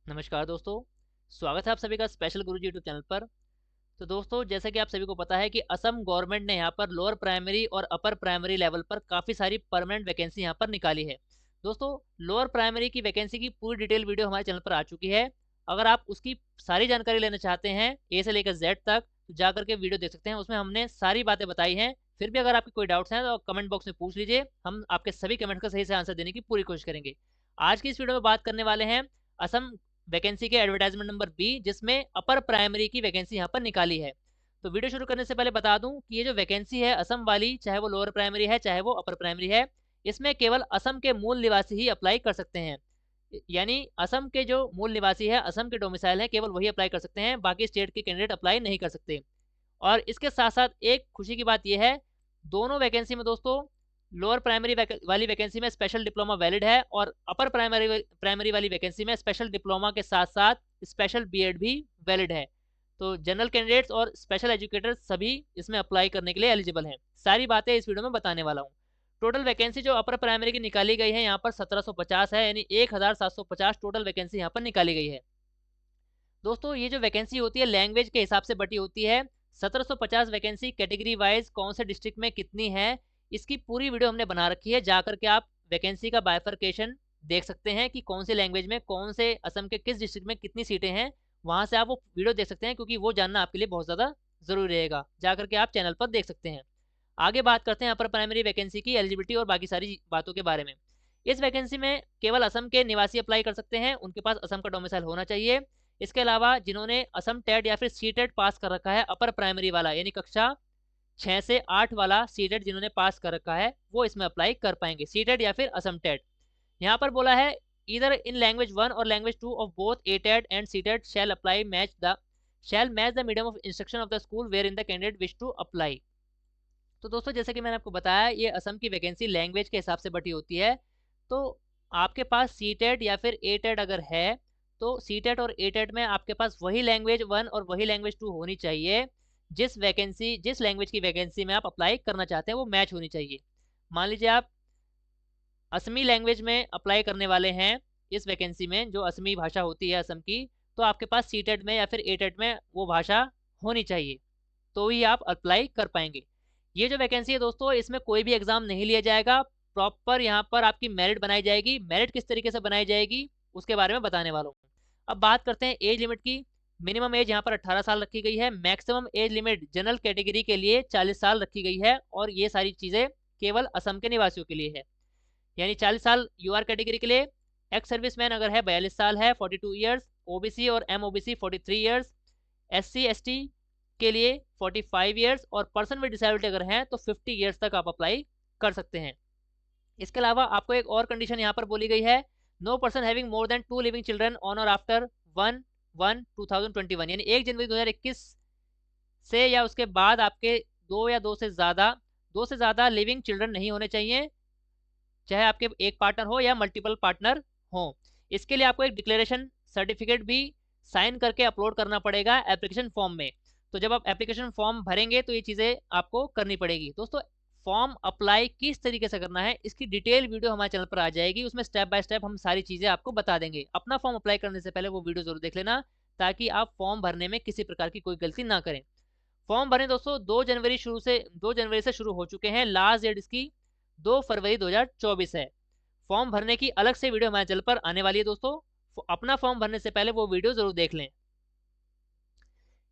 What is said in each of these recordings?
नमस्कार दोस्तों, स्वागत है आप सभी का स्पेशल गुरुजी यूट्यूब चैनल पर। तो दोस्तों, जैसे कि आप सभी को पता है कि असम गवर्नमेंट ने यहाँ पर लोअर प्राइमरी और अपर प्राइमरी लेवल पर काफ़ी सारी परमानेंट वैकेंसी यहाँ पर निकाली है। दोस्तों, लोअर प्राइमरी की वैकेंसी की पूरी डिटेल वीडियो हमारे चैनल पर आ चुकी है। अगर आप उसकी सारी जानकारी लेना चाहते हैं ए से लेकर जेड तक, तो जा करके वीडियो देख सकते हैं। उसमें हमने सारी बातें बताई हैं। फिर भी अगर आपके कोई डाउट्स हैं तो कमेंट बॉक्स में पूछ लीजिए, हम आपके सभी कमेंट्स का सही से आंसर देने की पूरी कोशिश करेंगे। आज की इस वीडियो में बात करने वाले हैं असम वैकेंसी के एडवर्टाइजमेंट नंबर बी, जिसमें अपर प्राइमरी की वैकेंसी यहाँ पर निकाली है। तो वीडियो शुरू करने से पहले बता दूं कि ये जो वैकेंसी है असम वाली, चाहे वो लोअर प्राइमरी है चाहे वो अपर प्राइमरी है, इसमें केवल असम के मूल निवासी ही अप्लाई कर सकते हैं। यानी असम के जो मूल निवासी है, असम के डोमिसाइल है, केवल वही अप्लाई कर सकते हैं, बाकी स्टेट के कैंडिडेट अप्लाई नहीं कर सकते। और इसके साथ साथ एक खुशी की बात यह है, दोनों वैकेंसी में दोस्तों लोअर प्राइमरी वाली वैकेंसी में स्पेशल डिप्लोमा वैलिड है, और अपर प्राइमरी वाली वैकेंसी में स्पेशल डिप्लोमा के साथ साथ स्पेशल बीएड भी वैलिड है। तो जनरल कैंडिडेट्स और स्पेशल एजुकेटर्स सभी इसमें अप्लाई करने के लिए एलिजिबल हैं। सारी बातें इस वीडियो में बताने वाला हूँ। टोटल वैकेंसी जो अपर प्राइमरी की निकाली गई है यहाँ पर 1750 है, यानी 1750 टोटल वैकेंसी यहाँ पर निकाली गई है। दोस्तों, ये जो वैकेंसी होती है लैंग्वेज के हिसाब से बटी होती है। 1750 वैकेंसी कैटेगरी वाइज कौन से डिस्ट्रिक्ट में कितनी है, इसकी पूरी वीडियो हमने बना रखी है। जाकर के आप वैकेंसी का बाइफर्केशन देख सकते हैं कि कौन से लैंग्वेज में कौन से असम के किस डिस्ट्रिक्ट में कितनी सीटें हैं। वहां से आप वो वीडियो देख सकते हैं, क्योंकि वो जानना आपके लिए बहुत ज़्यादा ज़रूरी रहेगा। जाकर के आप चैनल पर देख सकते हैं। आगे बात करते हैं अपर प्राइमरी वैकेंसी की एलिजिबिलिटी और बाकी सारी बातों के बारे में। इस वैकेंसी में केवल असम के निवासी अप्लाई कर सकते हैं, उनके पास असम का डोमिसाइल होना चाहिए। इसके अलावा जिन्होंने असम टेट या फिर सी टेट पास कर रखा है, अपर प्राइमरी वाला यानी कक्षा 6 से 8 वाला सी टेट जिन्होंने पास कर रखा है, वो इसमें अप्लाई कर पाएंगे, सी टेट या फिर असम टेट। यहाँ पर बोला है इधर इन लैंग्वेज 1 और language 2 of both A TET and C TET shall match the medium of instruction of the school where in the candidate wish to apply. तो दोस्तों, जैसे कि मैंने आपको बताया, ये असम की वैकेंसी लैंग्वेज के हिसाब से बटी होती है। तो आपके पास सी टेट या फिर ए टेट अगर है, तो सी टेट और ए टेट में आपके पास वही लैंग्वेज 1 और वही लैंग्वेज 2 होनी चाहिए। जिस लैंग्वेज की वैकेंसी में आप अप्लाई करना चाहते हैं वो मैच होनी चाहिए। मान लीजिए आप असमी लैंग्वेज में अप्लाई करने वाले हैं इस वैकेंसी में, जो असमी भाषा होती है असम की, तो आपके पास सी टेट में या फिर ए टेट में वो भाषा होनी चाहिए, तो ही आप अप्लाई कर पाएंगे। ये जो वैकेंसी है दोस्तों, इसमें कोई भी एग्जाम नहीं लिया जाएगा। प्रॉपर यहाँ पर आपकी मेरिट बनाई जाएगी। मेरिट किस तरीके से बनाई जाएगी उसके बारे में बताने वाला हूँ। अब बात करते हैं एज लिमिट की। मिनिमम एज यहाँ पर 18 साल रखी गई है। Maximum age limit general category के लिए 40 साल रखी गई है, और ये सारी चीज़ें केवल असम के निवासियों के लिए है। यानी 40 साल यूआर कैटेगरी के लिए, एक्स सर्विसमैन अगर है 42 साल है 42 ईयर्स, ओबीसी और एमओबीसी 43 ईयर्स, एससी एसटी के लिए 45 ईयर्स, और पर्सन विद डिसेबिलिटी अगर हैं तो 50 ईयर्स तक आप अप्लाई कर सकते हैं। इसके अलावा आपको एक और कंडीशन यहाँ पर बोली गई है, no person having more than 2 living children on or after 1/1/2021, यानी 1 जनवरी 2021 से या उसके बाद आपके दो से ज़्यादा लिविंग चिल्ड्रन नहीं होने चाहिए, चाहे आपके एक पार्टनर हो या मल्टीपल पार्टनर हो। इसके लिए आपको एक डिक्लेरेशन सर्टिफिकेट भी साइन करके अपलोड करना पड़ेगा एप्लीकेशन फॉर्म में। तो जब आप एप्लीकेशन फॉर्म भरेंगे तो ये चीज़ें आपको करनी पड़ेगी। दोस्तों, फॉर्म अप्लाई किस तरीके से करना है इसकी डिटेल वीडियो हमारे चैनल पर आ जाएगी। उसमें स्टेप बाय स्टेप हम सारी चीज़ें आपको बता देंगे। अपना फॉर्म अप्लाई करने से पहले वो वीडियो जरूर देख लेना, ताकि आप फॉर्म भरने में किसी प्रकार की कोई गलती ना करें। फॉर्म भरें दोस्तों, 2 जनवरी से शुरू हो चुके हैं। लास्ट डेट इसकी 2 फरवरी 2024 है। फॉर्म भरने की अलग से वीडियो हमारे चैनल पर आने वाली है दोस्तों। अपना फॉर्म भरने से पहले वो वीडियो जरूर देख लें।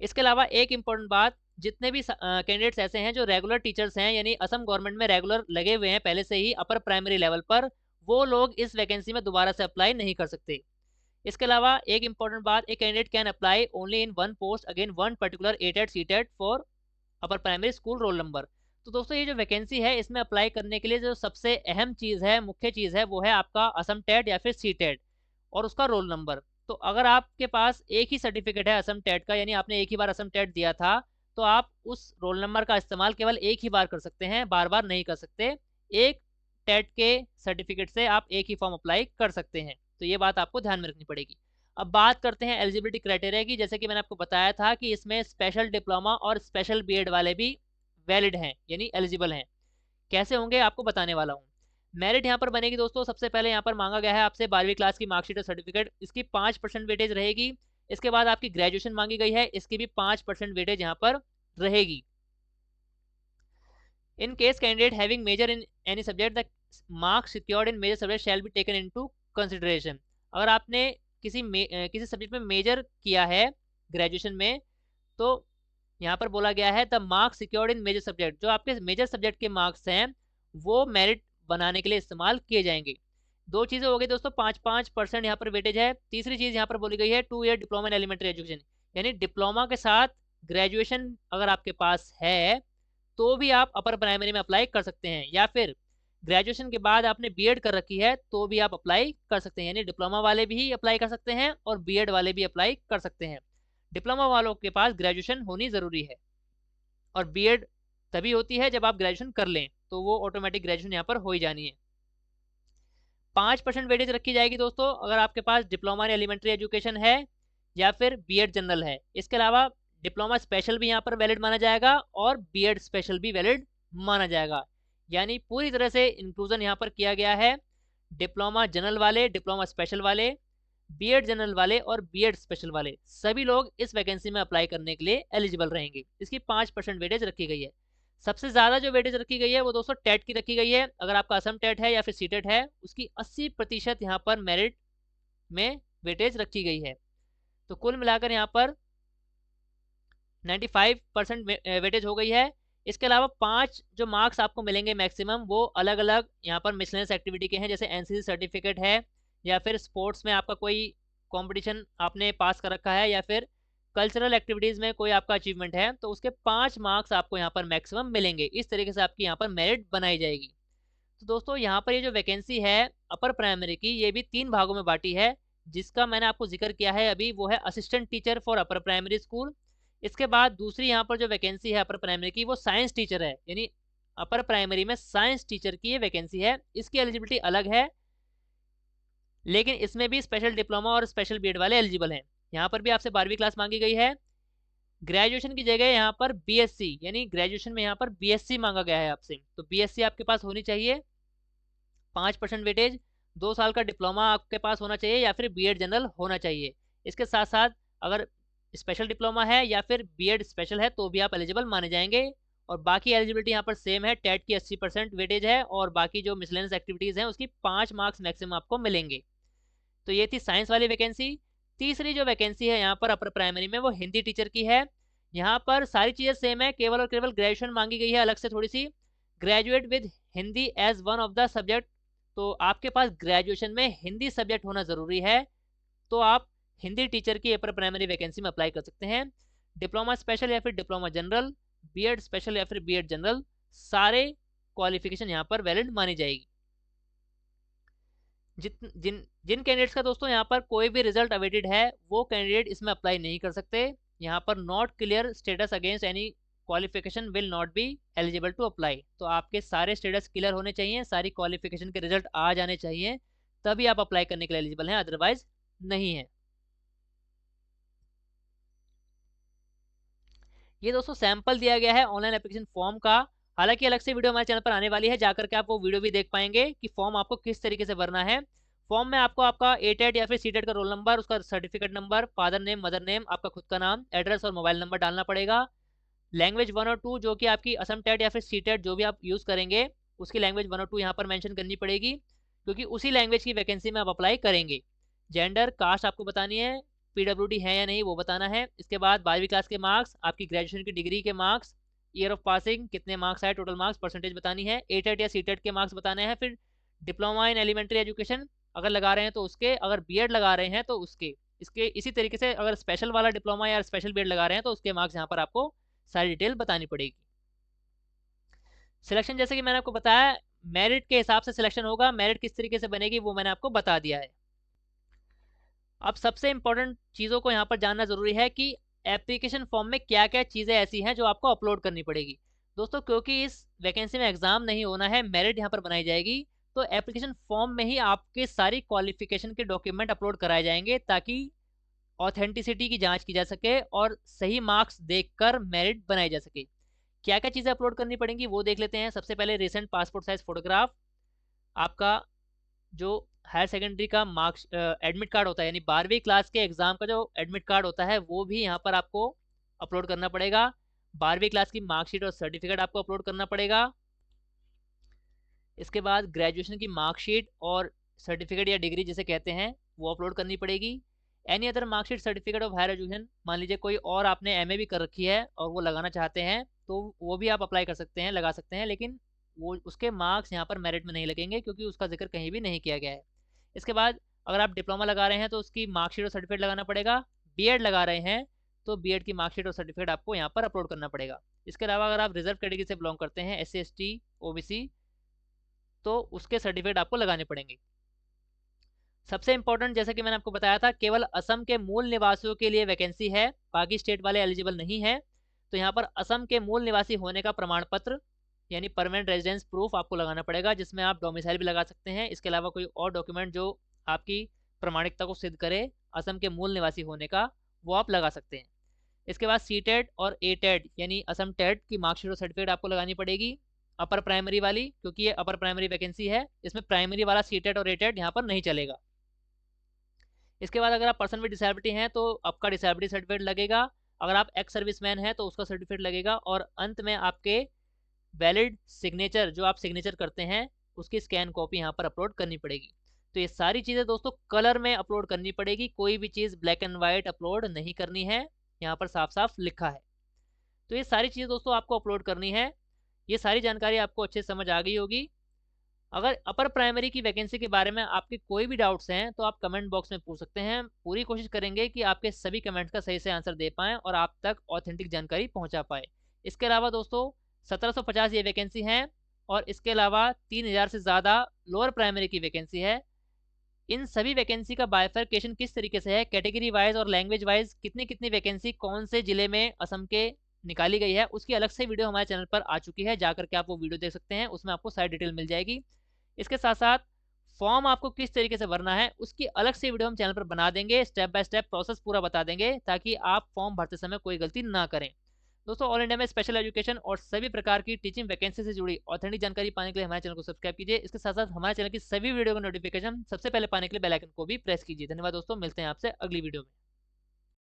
इसके अलावा एक इम्पॉर्टेंट बात, जितने भी कैंडिडेट्स ऐसे हैं जो रेगुलर टीचर्स हैं, यानी असम गवर्नमेंट में रेगुलर लगे हुए हैं पहले से ही अपर प्राइमरी लेवल पर, वो लोग इस वैकेंसी में दोबारा से अप्लाई नहीं कर सकते। इसके अलावा एक इम्पॉर्टेंट बात, एक candidate can apply only in one post again one particular A TET C TET for upper primary school roll number. तो दोस्तों, ये जो वैकेंसी है इसमें अप्लाई करने के लिए जो सबसे अहम चीज़ है, मुख्य चीज़ है, वो है आपका असम टेट या फिर सी टेट और उसका रोल नंबर। तो अगर आपके पास एक ही सर्टिफिकेट है असम टेट का, यानी आपने एक ही बार असम टेट दिया था, तो आप उस रोल नंबर का इस्तेमाल केवल एक ही बार कर सकते हैं, बार बार नहीं कर सकते। एक टेट के सर्टिफिकेट से आप एक ही फॉर्म अप्लाई कर सकते हैं, तो ये बात आपको ध्यान में रखनी पड़ेगी। अब बात करते हैं एलिजिबिलिटी क्राइटेरिया की। जैसे कि मैंने आपको बताया था कि इसमें स्पेशल डिप्लोमा और स्पेशल बीएड वाले भी वैलिड हैं, यानी एलिजिबल हैं। कैसे होंगे आपको बताने वाला हूँ। मेरिट यहाँ पर बनेगी दोस्तों, सबसे पहले यहाँ पर मांगा गया है आपसे 12वीं क्लास की मार्कशीट और सर्टिफिकेट, इसकी 5% वेटेज रहेगी। इसके बाद आपकी ग्रेजुएशन मांगी गई है, इसकी भी 5% वेटेज यहाँ पर रहेगी। In case candidate having major in any subject the marks secured in major subject shall be taken into consideration. अगर आपने किसी सब्जेक्ट में मेजर किया है ग्रेजुएशन में, तो यहाँ पर बोला गया है the marks secured in major subject, जो आपके मेजर सब्जेक्ट के मार्क्स हैं वो मेरिट बनाने के लिए इस्तेमाल किए जाएंगे। दो चीज़ें हो गई दोस्तों, 5% यहाँ पर वेटेज है। तीसरी चीज़ यहाँ पर बोली गई है 2 year diploma in elementary education, यानी डिप्लोमा के साथ ग्रेजुएशन अगर आपके पास है तो भी आप अपर प्राइमरी में अप्लाई कर सकते हैं, या फिर ग्रेजुएशन के बाद आपने बीएड कर रखी है तो भी आप अप्लाई कर सकते हैं। यानी डिप्लोमा वाले भी अप्लाई कर सकते हैं और बीएड वाले भी अप्लाई कर सकते हैं। डिप्लोमा वालों के पास ग्रेजुएशन होनी ज़रूरी है, और बीएड तभी होती है जब आप ग्रेजुएशन कर लें, तो वो ऑटोमेटिक ग्रेजुएशन यहाँ पर हो ही जानी है। 5% वेटेज रखी जाएगी दोस्तों अगर आपके पास डिप्लोमा इन एलिमेंट्री एजुकेशन है या फिर बीएड जनरल है। इसके अलावा डिप्लोमा स्पेशल भी यहाँ पर वैलिड माना जाएगा और बीएड स्पेशल भी वैलिड माना जाएगा। यानी पूरी तरह से इंक्लूजन यहाँ पर किया गया है। डिप्लोमा जनरल वाले, डिप्लोमा स्पेशल वाले, बीएड जनरल वाले और बीएड स्पेशल वाले सभी लोग इस वैकेंसी में अप्लाई करने के लिए एलिजिबल रहेंगे। इसकी 5% वेटेज रखी गई है। सबसे ज़्यादा जो वेटेज रखी गई है वो दोस्तों टेट की रखी गई है। अगर आपका असम टेट है या फिर सीटेट है, उसकी 80% यहाँ पर मेरिट में वेटेज रखी गई है। तो कुल मिलाकर यहाँ पर 95% वेटेज हो गई है। इसके अलावा 5 जो मार्क्स आपको मिलेंगे मैक्सिमम, वो अलग अलग यहाँ पर मिसलेनियस एक्टिविटी के हैं, जैसे एनसीसी सर्टिफिकेट है, या फिर स्पोर्ट्स में आपका कोई कंपटीशन आपने पास कर रखा है, या फिर कल्चरल एक्टिविटीज़ में कोई आपका अचीवमेंट है, तो उसके 5 मार्क्स आपको यहाँ पर मैक्सिमम मिलेंगे। इस तरीके से आपकी यहाँ पर मेरिट बनाई जाएगी। तो दोस्तों यहाँ पर ये जो वैकेंसी है अपर प्राइमरी की, ये भी 3 भागों में बांटी है, जिसका मैंने आपको जिक्र किया है अभी, वो है assistant teacher for upper primary school. इसके बाद दूसरी यहाँ पर जो वैकेंसी है अपर प्राइमरी की, वो साइंस टीचर है, यानी अपर प्राइमरी में साइंस टीचर की ये वैकेंसी है। इसकी एलिजिबिलिटी अलग है, लेकिन इसमें भी स्पेशल डिप्लोमा और स्पेशल बीएड वाले एलिजिबल हैं। यहाँ पर भी आपसे 12वीं क्लास मांगी गई है। ग्रेजुएशन की जगह यहाँ पर बीएससी, यानी ग्रेजुएशन में यहाँ पर बीएससी मांगा गया है आपसे, तो बीएससी आपके पास होनी चाहिए। 5% वेटेज, 2 साल का डिप्लोमा आपके पास होना चाहिए या फिर बीएड जनरल होना चाहिए। इसके साथ साथ अगर स्पेशल डिप्लोमा है या फिर बीएड स्पेशल है तो भी आप एलिजिबल माने जाएंगे। और बाकी एलिजिबिलिटी यहाँ पर सेम है, टेट की 80% वेटेज है, और बाकी जो मिसलेनियस एक्टिविटीज़ हैं उसकी 5 मार्क्स मैक्सिमम आपको मिलेंगे। तो ये थी साइंस वाली वैकेंसी। तीसरी जो वैकेंसी है यहाँ पर अपर प्राइमरी में, वो हिंदी टीचर की है। यहाँ पर सारी चीज़ें सेम है, केवल और केवल ग्रेजुएशन मांगी गई है अलग से थोड़ी सी। Graduate with Hindi as one of the subject, तो आपके पास ग्रेजुएशन में हिंदी सब्जेक्ट होना ज़रूरी है, तो आप हिंदी टीचर की अपर प्राइमरी वैकेंसी में अप्लाई कर सकते हैं। डिप्लोमा स्पेशल या फिर डिप्लोमा जनरल, बीएड स्पेशल या फिर बीएड जनरल, सारे क्वालिफिकेशन यहाँ पर वैलिड मानी जाएगी। जिन कैंडिडेट्स का दोस्तों यहाँ पर कोई भी रिजल्ट अवेटेड है, वो कैंडिडेट इसमें अप्लाई नहीं कर सकते। यहाँ पर not clear status against any qualification will not be eligible to apply. तो आपके सारे स्टेटस क्लियर होने चाहिए, सारी क्वालिफिकेशन के रिजल्ट आ जाने चाहिए, तभी आप अप्लाई करने के लिए एलिजिबल हैं, अदरवाइज नहीं है। ये दोस्तों सैंपल दिया गया है ऑनलाइन एप्लीकेशन फॉर्म का। हालांकि अलग से वीडियो हमारे चैनल पर आने वाली है, जाकर के आप वो वीडियो भी देख पाएंगे कि फॉर्म आपको किस तरीके से भरना है। फॉर्म में आपको आपका एटेट या फिर सीटेट का रोल नंबर, उसका certificate number, father name, mother name, आपका खुद का नाम, एड्रेस और मोबाइल नंबर डालना पड़ेगा। लैंग्वेज 1 और 2 जो कि आपकी असम टेट या फिर सीटेट जो भी आप यूज़ करेंगे, उसकी लैंग्वेज 1 और 2 यहाँ पर मेंशन करनी पड़ेगी, क्योंकि उसी लैंग्वेज की वैकेंसी में आप अप्लाई करेंगे। जेंडर, कास्ट आपको बतानी है, पीडब्ल्यूडी है या नहीं वो बताना है। इसके बाद 12वीं क्लास के मार्क्स, आपकी ग्रेजुएशन की डिग्री के मार्क्स, ईयर ऑफ पासिंग कितने मार्क्स आए, टोटल मार्क्स, परसेंटेज बतानी है। एटेट या सीटेट के मार्क्स बताने हैं। फिर डिप्लोमा इन एलिमेंट्री एजुकेशन अगर लगा रहे हैं तो उसके, अगर बीएड लगा रहे हैं तो उसके, इसके इसी तरीके से अगर स्पेशल वाला डिप्लोमा या स्पेशल बीएड लगा रहे हैं तो उसके मार्क्स यहाँ पर आपको सारी डिटेल बतानी पड़ेगी। सिलेक्शन जैसे कि मैंने आपको बताया, मेरिट के हिसाब से सिलेक्शन होगा। मेरिट किस तरीके से बनेगी वो मैंने आपको बता दिया है। अब सबसे इंपॉर्टेंट चीज़ों को यहाँ पर जानना ज़रूरी है कि एप्लीकेशन फॉर्म में क्या क्या चीज़ें ऐसी हैं जो आपको अपलोड करनी पड़ेगी। दोस्तों क्योंकि इस वैकेंसी में एग्ज़ाम नहीं होना है, मेरिट यहाँ पर बनाई जाएगी, तो एप्लीकेशन फॉर्म में ही आपके सारी क्वालिफिकेशन के डॉक्यूमेंट अपलोड कराए जाएंगे, ताकि ऑथेंटिसिटी की जांच की जा सके और सही मार्क्स देखकर मेरिट बनाई जा सके। क्या क्या चीज़ें अपलोड करनी पड़ेंगी वो देख लेते हैं। सबसे पहले रिसेंट पासपोर्ट साइज फोटोग्राफ, आपका जो हायर सेकेंडरी का मार्क्स एडमिट कार्ड होता है, यानी 12वीं क्लास के एग्ज़ाम का जो एडमिट कार्ड होता है वो भी यहाँ पर आपको अपलोड करना पड़ेगा। 12वीं क्लास की मार्कशीट और सर्टिफिकेट आपको अपलोड करना पड़ेगा। इसके बाद ग्रेजुएशन की मार्कशीट और सर्टिफिकेट या डिग्री जिसे कहते हैं वो अपलोड करनी पड़ेगी। Any other marksheet certificate of higher education, मान लीजिए कोई और आपने एमए भी कर रखी है और वो लगाना चाहते हैं तो वो भी आप अप्लाई कर सकते हैं, लगा सकते हैं, लेकिन वो उसके मार्क्स यहाँ पर मेरिट में नहीं लगेंगे क्योंकि उसका जिक्र कहीं भी नहीं किया गया है। इसके बाद अगर आप डिप्लोमा लगा रहे हैं तो उसकी मार्कशीट और सर्टिफिकेट लगाना पड़ेगा। बीएड लगा रहे हैं तो बीएड की मार्कशीट और सर्टिफिकेट आपको यहाँ पर अपलोड करना पड़ेगा। इसके अलावा अगर आप रिजर्व कैटेगरी से बिलोंग करते हैं, SC ST OBC, तो उसके सर्टिफिकेट आपको लगाने पड़ेंगे। सबसे इंपॉर्टेंट, जैसे कि मैंने आपको बताया था, केवल असम के मूल निवासियों के लिए वैकेंसी है, बाकी स्टेट वाले एलिजिबल नहीं है। तो यहाँ पर असम के मूल निवासी होने का प्रमाण पत्र यानी परमानेंट रेजिडेंस प्रूफ आपको लगाना पड़ेगा, जिसमें आप डोमिसाइल भी लगा सकते हैं। इसके अलावा कोई और डॉक्यूमेंट जो आपकी प्रमाणिकता को सिद्ध करे असम के मूल निवासी होने का, वो आप लगा सकते हैं। इसके बाद सीटेट और एटेट यानी असम टेट की मार्कशीट और सर्टिफिकेट आपको लगानी पड़ेगी, अपर प्राइमरी वाली, क्योंकि ये अपर प्राइमरी वैकेंसी है। इसमें प्राइमरी वाला सीटेट और एटेट यहाँ पर नहीं चलेगा। इसके बाद अगर आप पर्सन विद डिसेबिलिटी हैं तो आपका डिसेबिलिटी सर्टिफिकेट लगेगा। अगर आप एक्स सर्विसमैन हैं तो उसका सर्टिफिकेट लगेगा। और अंत में आपके वैलिड सिग्नेचर, जो आप सिग्नेचर करते हैं, उसकी स्कैन कॉपी यहाँ पर अपलोड करनी पड़ेगी। तो ये सारी चीज़ें दोस्तों कलर में अपलोड करनी पड़ेगी, कोई भी चीज़ ब्लैक एंड वाइट अपलोड नहीं करनी है, यहाँ पर साफ साफ लिखा है। तो ये सारी चीज़ें दोस्तों आपको अपलोड करनी है। ये सारी जानकारी आपको अच्छे से समझ आ गई होगी। अगर अपर प्राइमरी की वैकेंसी के बारे में आपके कोई भी डाउट्स हैं तो आप कमेंट बॉक्स में पूछ सकते हैं। पूरी कोशिश करेंगे कि आपके सभी कमेंट्स का सही से आंसर दे पाएँ और आप तक ऑथेंटिक जानकारी पहुंचा पाए। इसके अलावा दोस्तों 1750 ये वैकेंसी हैं और इसके अलावा 3000 से ज़्यादा लोअर प्राइमरी की वैकेंसी है। इन सभी वैकेंसी का बाइफर्केशन किस तरीके से है, कैटेगरी वाइज और लैंग्वेज वाइज कितनी कितनी वैकेंसी कौन से जिले में असम के निकाली गई है, उसकी अलग से वीडियो हमारे चैनल पर आ चुकी है, जाकर के आप वो वीडियो देख सकते हैं, उसमें आपको सारी डिटेल मिल जाएगी। इसके साथ साथ फॉर्म आपको किस तरीके से भरना है उसकी अलग से वीडियो हम चैनल पर बना देंगे, स्टेप बाय स्टेप प्रोसेस पूरा बता देंगे ताकि आप फॉर्म भरते समय कोई गलती ना करें। दोस्तों ऑल इंडिया में स्पेशल एजुकेशन और सभी प्रकार की टीचिंग वैकेंसी से जुड़ी ऑथेंटिक जानकारी पाने के लिए हमारे चैनल को सब्सक्राइब कीजिए। इसके साथ साथ हमारे चैनल की सभी वीडियो का नोटिफिकेशन सबसे पहले पाने के लिए बेल आइकन को भी प्रेस कीजिए। धन्यवाद दोस्तों, मिलते हैं आपसे अगली वीडियो में।